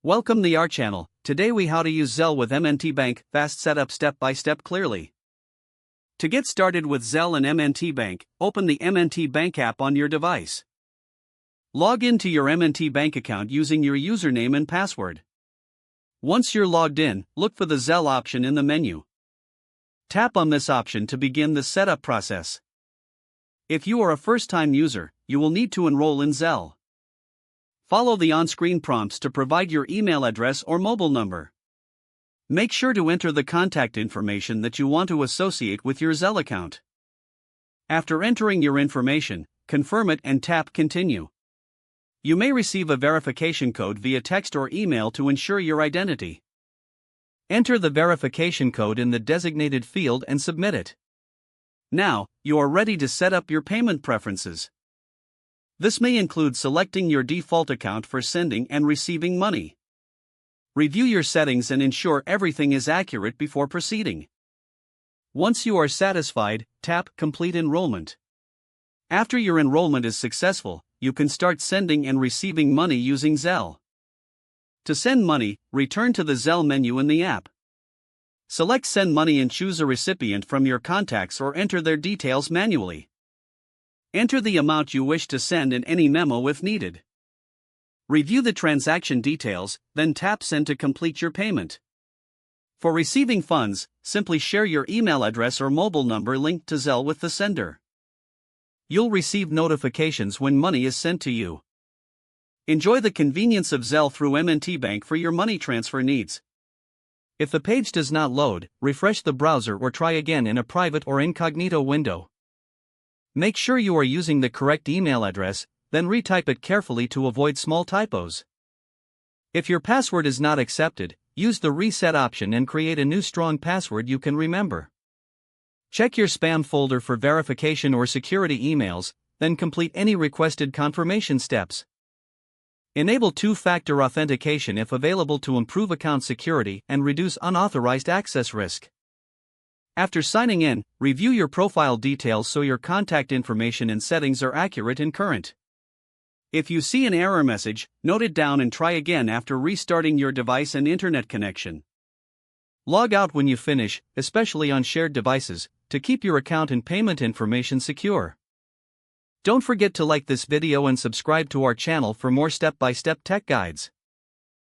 Welcome to our channel. Today we how to use Zelle with M&T Bank, fast setup step by step clearly. To get started with Zelle and M&T Bank, open the M&T Bank app on your device. Log into your M&T Bank account using your username and password. Once you're logged in, look for the Zelle option in the menu. Tap on this option to begin the setup process. If you are a first-time user, you will need to enroll in Zelle. Follow the on-screen prompts to provide your email address or mobile number. Make sure to enter the contact information that you want to associate with your Zelle account. After entering your information, confirm it and tap Continue. You may receive a verification code via text or email to ensure your identity. Enter the verification code in the designated field and submit it. Now, you are ready to set up your payment preferences. This may include selecting your default account for sending and receiving money. Review your settings and ensure everything is accurate before proceeding. Once you are satisfied, tap Complete Enrollment. After your enrollment is successful, you can start sending and receiving money using Zelle. To send money, return to the Zelle menu in the app. Select Send Money and choose a recipient from your contacts or enter their details manually. Enter the amount you wish to send in any memo if needed. Review the transaction details, then tap Send to complete your payment. For receiving funds, simply share your email address or mobile number linked to Zelle with the sender. You'll receive notifications when money is sent to you. Enjoy the convenience of Zelle through M&T Bank for your money transfer needs. If the page does not load, refresh the browser or try again in a private or incognito window. Make sure you are using the correct email address, then retype it carefully to avoid small typos. If your password is not accepted, use the reset option and create a new strong password you can remember. Check your spam folder for verification or security emails, then complete any requested confirmation steps. Enable two-factor authentication if available to improve account security and reduce unauthorized access risk. After signing in, review your profile details so your contact information and settings are accurate and current. If you see an error message, note it down and try again after restarting your device and internet connection. Log out when you finish, especially on shared devices, to keep your account and payment information secure. Don't forget to like this video and subscribe to our channel for more step-by-step tech guides.